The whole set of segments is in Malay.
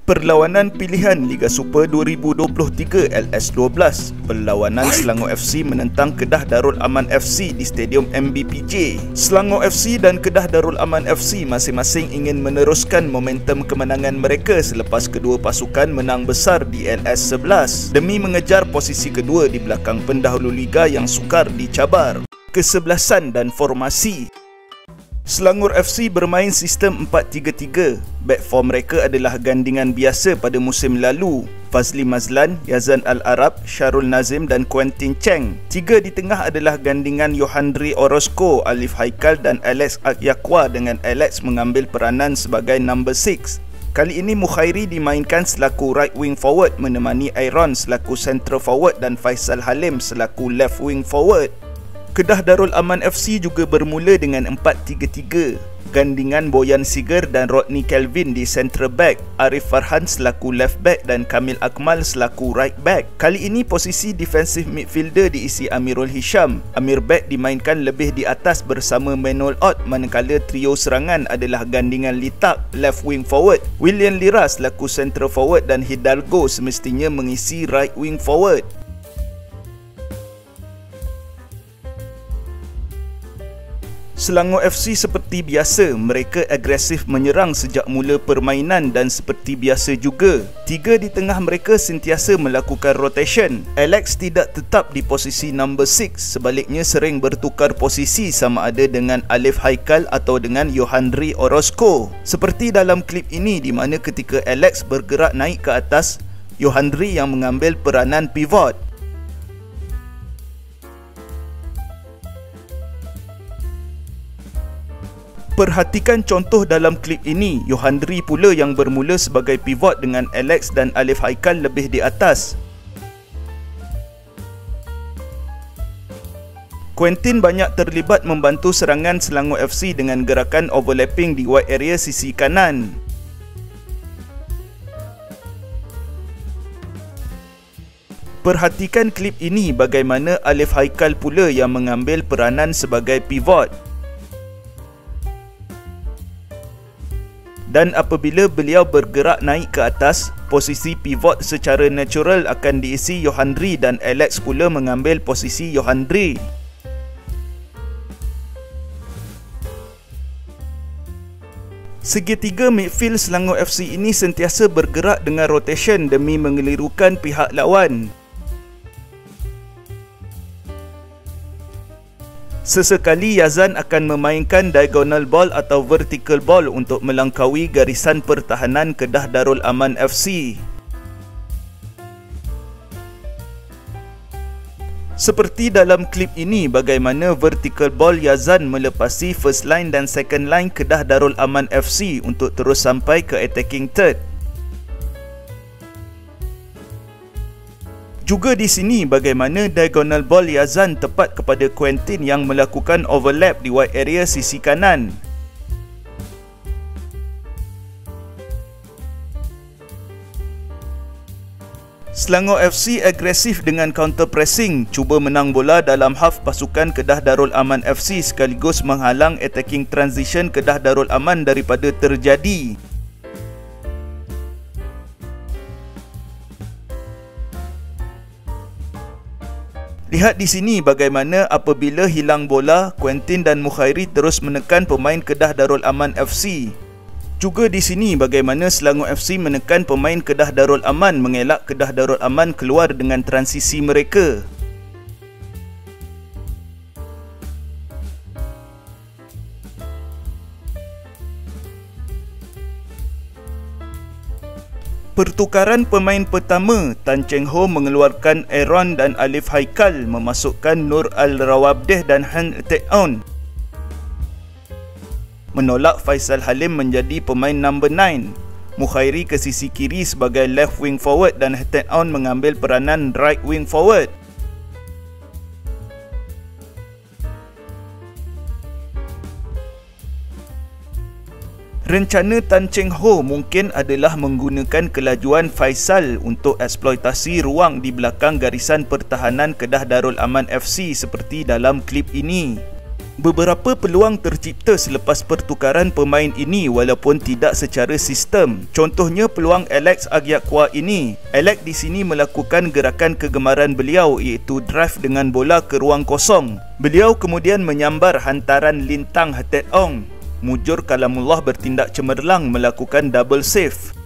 Perlawanan pilihan Liga Super 2023 LS12. Perlawanan Selangor FC menentang Kedah Darul Aman FC di Stadium MBPJ. Selangor FC dan Kedah Darul Aman FC masing-masing ingin meneruskan momentum kemenangan mereka selepas kedua pasukan menang besar di LS11 demi mengejar posisi kedua di belakang pendahulu liga yang sukar dicabar. Kesebelasan dan formasi. Selangor FC bermain sistem 4-3-3. Back four mereka adalah gandingan biasa pada musim lalu. Fazli Mazlan, Yazan Al-Arab, Syarul Nazim dan Quentin Cheng. Tiga di tengah adalah gandingan Yohandri Orozco, Alif Haikal dan Alex Akyakwa dengan Alex mengambil peranan sebagai number 6. Kali ini Mukhairi dimainkan selaku right wing forward menemani Aaron selaku central forward dan Faisal Halim selaku left wing forward. Kedah Darul Aman FC juga bermula dengan 4-3-3. Gandingan Boyan Siger dan Rodney Kelvin di centre back, Arif Farhan selaku left back dan Kamil Akmal selaku right back. Kali ini posisi defensive midfielder diisi Amirul Hisham. Amir Bek dimainkan lebih di atas bersama Manuel Ott, manakala trio serangan adalah gandingan Litak left wing forward, William Lira selaku central forward dan Hidalgo semestinya mengisi right wing forward. Selangor FC seperti biasa, mereka agresif menyerang sejak mula permainan dan seperti biasa juga, tiga di tengah mereka sentiasa melakukan rotation. Alex tidak tetap di posisi number 6, sebaliknya sering bertukar posisi sama ada dengan Alif Haikal atau dengan Yohandri Orozco. Seperti dalam klip ini di mana ketika Alex bergerak naik ke atas, Yohandri yang mengambil peranan pivot. Perhatikan contoh dalam klip ini, Yohandri pula yang bermula sebagai pivot dengan Alex dan Alif Haikal lebih di atas. Quentin banyak terlibat membantu serangan Selangor FC dengan gerakan overlapping di wide area sisi kanan. Perhatikan klip ini bagaimana Alif Haikal pula yang mengambil peranan sebagai pivot. Dan apabila beliau bergerak naik ke atas, posisi pivot secara natural akan diisi Yohandri dan Alex pula mengambil posisi Yohandri. Segitiga midfield Selangor FC ini sentiasa bergerak dengan rotation demi mengelirukan pihak lawan. Sesekali Yazan akan memainkan diagonal ball atau vertical ball untuk melangkaui garisan pertahanan Kedah Darul Aman FC. Seperti dalam klip ini bagaimana vertical ball Yazan melepasi first line dan second line Kedah Darul Aman FC untuk terus sampai ke attacking third. Juga di sini bagaimana diagonal ball Yazan tepat kepada Quentin yang melakukan overlap di wide area sisi kanan. Selangor FC agresif dengan counter pressing, cuba menang bola dalam half pasukan Kedah Darul Aman FC sekaligus menghalang attacking transition Kedah Darul Aman daripada terjadi. Lihat di sini bagaimana apabila hilang bola, Quentin dan Mukhairi terus menekan pemain Kedah Darul Aman FC. Juga di sini bagaimana Selangor FC menekan pemain Kedah Darul Aman mengelak Kedah Darul Aman keluar dengan transisi mereka. Pertukaran pemain pertama, Tan Cheng Ho mengeluarkan Aaron dan Alif Haikal, memasukkan Nur Al-Rawabdeh dan Han Teon. Menolak Faisal Halim menjadi pemain number 9. Mukhairi ke sisi kiri sebagai left wing forward dan Teon mengambil peranan right wing forward. Rencana Tan Cheng Ho mungkin adalah menggunakan kelajuan Faisal untuk eksploitasi ruang di belakang garisan pertahanan Kedah Darul Aman FC seperti dalam klip ini. Beberapa peluang tercipta selepas pertukaran pemain ini walaupun tidak secara sistem. Contohnya peluang Alex Agyakwa ini. Alex di sini melakukan gerakan kegemaran beliau iaitu drive dengan bola ke ruang kosong. Beliau kemudian menyambar hantaran Lintang Hatet Ong. Mujur Kalamullah bertindak cemerlang melakukan double save.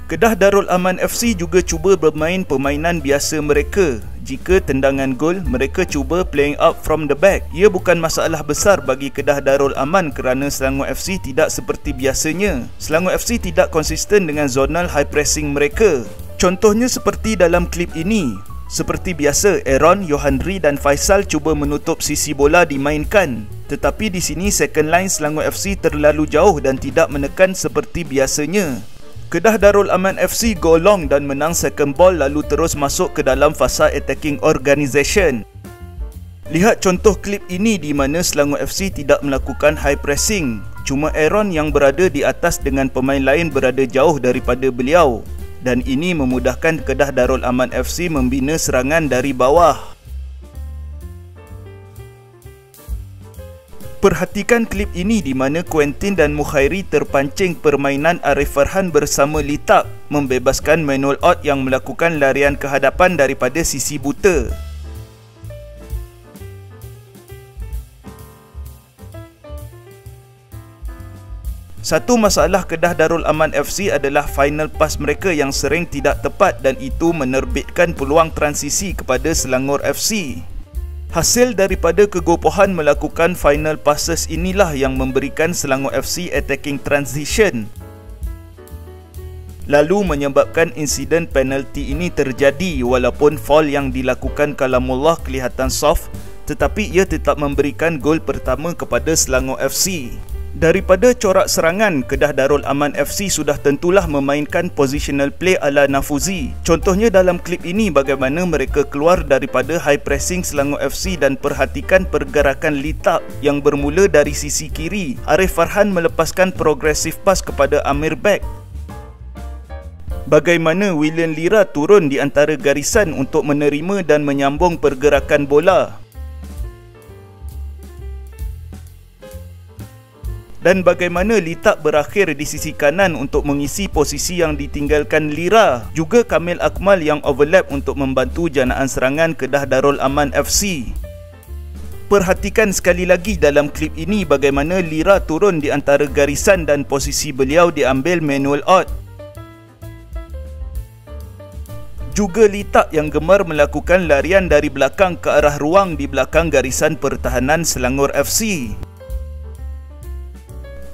Kedah Darul Aman FC juga cuba bermain permainan biasa mereka. Jika tendangan gol, mereka cuba playing out from the back. Ia bukan masalah besar bagi Kedah Darul Aman kerana Selangor FC tidak seperti biasanya. Selangor FC tidak konsisten dengan zonal high pressing mereka. Contohnya seperti dalam klip ini. Seperti biasa, Aaron, Johanri dan Faisal cuba menutup sisi bola dimainkan. Tetapi di sini second line Selangor FC terlalu jauh dan tidak menekan seperti biasanya. Kedah Darul Aman FC go long dan menang second ball lalu terus masuk ke dalam fasa attacking organisation. Lihat contoh klip ini di mana Selangor FC tidak melakukan high pressing. Cuma Aaron yang berada di atas dengan pemain lain berada jauh daripada beliau. Dan ini memudahkan Kedah Darul Aman FC membina serangan dari bawah. Perhatikan klip ini di mana Quentin dan Mukhairi terpancing permainan Arif Farhan bersama Litap, membebaskan Manuel Ott yang melakukan larian ke hadapan daripada sisi buta. Satu masalah Kedah Darul Aman FC adalah final pass mereka yang sering tidak tepat dan itu menerbitkan peluang transisi kepada Selangor FC. Hasil daripada kegopohan melakukan final passes inilah yang memberikan Selangor FC attacking transition. Lalu menyebabkan insiden penalti ini terjadi walaupun foul yang dilakukan Kalamullah kelihatan soft tetapi ia tetap memberikan gol pertama kepada Selangor FC. Daripada corak serangan, Kedah Darul Aman FC sudah tentulah memainkan positional play ala Nafuzi. Contohnya dalam klip ini bagaimana mereka keluar daripada high pressing Selangor FC dan perhatikan pergerakan Litap yang bermula dari sisi kiri. Arif Farhan melepaskan progressive pass kepada Amir Bek. Bagaimana William Lira turun di antara garisan untuk menerima dan menyambung pergerakan bola. Dan bagaimana Litap berakhir di sisi kanan untuk mengisi posisi yang ditinggalkan Lira. Juga Kamil Akmal yang overlap untuk membantu janaan serangan Kedah Darul Aman FC. Perhatikan sekali lagi dalam klip ini bagaimana Lira turun di antara garisan dan posisi beliau diambil Manuel Ott. Juga Litap yang gemar melakukan larian dari belakang ke arah ruang di belakang garisan pertahanan Selangor FC.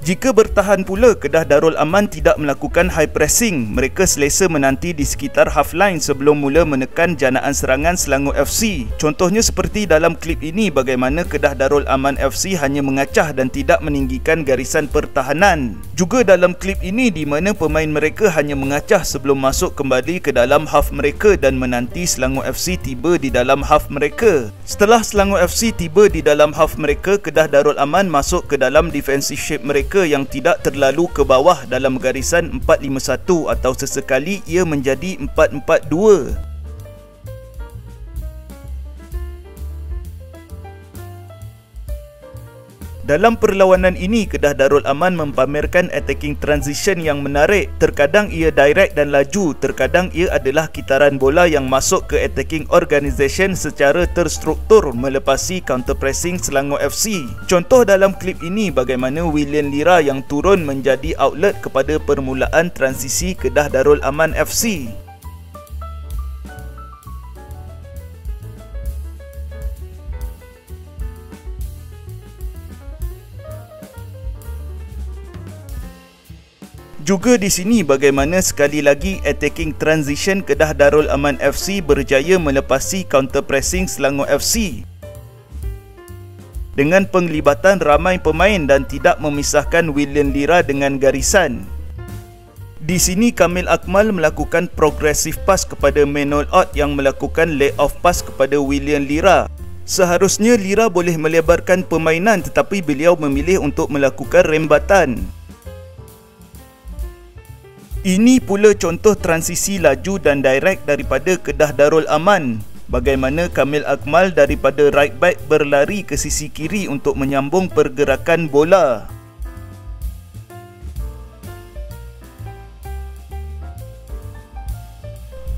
Jika bertahan pula, Kedah Darul Aman tidak melakukan high pressing. Mereka selesa menanti di sekitar half line sebelum mula menekan janaan serangan Selangor FC. Contohnya seperti dalam klip ini bagaimana Kedah Darul Aman FC hanya mengacah dan tidak meninggikan garisan pertahanan. Juga dalam klip ini di mana pemain mereka hanya mengacah sebelum masuk kembali ke dalam half mereka dan menanti Selangor FC tiba di dalam half mereka. Setelah Selangor FC tiba di dalam half mereka, Kedah Darul Aman masuk ke dalam defensive shape mereka yang tidak terlalu ke bawah dalam garisan 4-5-1 atau sesekali ia menjadi 4-4-2. Dalam perlawanan ini, Kedah Darul Aman mempamerkan attacking transition yang menarik. Terkadang ia direct dan laju, terkadang ia adalah kitaran bola yang masuk ke attacking organisation secara terstruktur melepasi counter pressing Selangor FC. Contoh dalam klip ini bagaimana William Lira yang turun menjadi outlet kepada permulaan transisi Kedah Darul Aman FC. Juga di sini bagaimana sekali lagi attacking transition Kedah Darul Aman FC berjaya melepasi counter pressing Selangor FC. Dengan penglibatan ramai pemain dan tidak memisahkan William Lira dengan garisan. Di sini Kamil Akmal melakukan progressive pass kepada Manuel Ott yang melakukan lay off pass kepada William Lira. Seharusnya Lira boleh melebarkan permainan tetapi beliau memilih untuk melakukan rembatan. Ini pula contoh transisi laju dan direct daripada Kedah Darul Aman. bagaimana Kamil Akmal daripada right back berlari ke sisi kiri untuk menyambung pergerakan bola.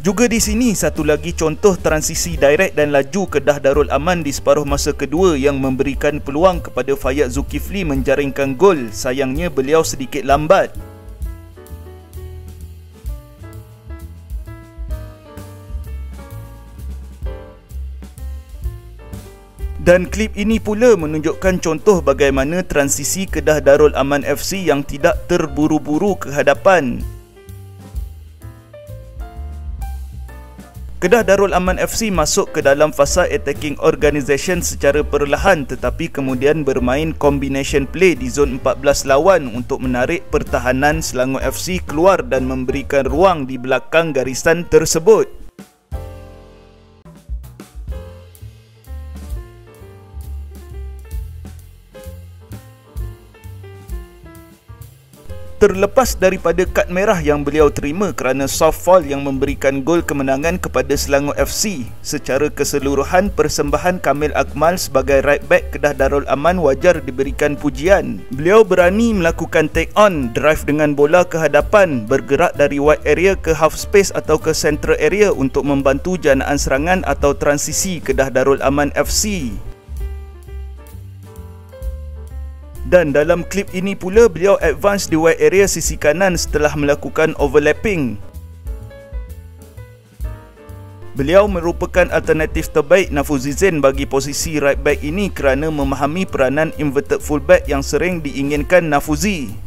Juga di sini satu lagi contoh transisi direct dan laju Kedah Darul Aman di separuh masa kedua yang memberikan peluang kepada Fayyad Zulkifli menjaringkan gol. Sayangnya beliau sedikit lambat. Dan klip ini pula menunjukkan contoh bagaimana transisi Kedah Darul Aman FC yang tidak terburu-buru ke hadapan. Kedah Darul Aman FC masuk ke dalam fasa attacking organisation secara perlahan tetapi kemudian bermain combination play di zon 14 lawan untuk menarik pertahanan Selangor FC keluar dan memberikan ruang di belakang garisan tersebut. Terlepas daripada kad merah yang beliau terima kerana soft foul yang memberikan gol kemenangan kepada Selangor FC, secara keseluruhan persembahan Kamil Akmal sebagai right back Kedah Darul Aman wajar diberikan pujian. Beliau berani melakukan take on, drive dengan bola ke hadapan, bergerak dari wide area ke half space atau ke central area untuk membantu janaan serangan atau transisi Kedah Darul Aman FC. Dan dalam klip ini pula beliau advance di wide area sisi kanan setelah melakukan overlapping. Beliau merupakan alternatif terbaik Nafuzi Zain bagi posisi right back ini kerana memahami peranan inverted fullback yang sering diinginkan Nafuzi.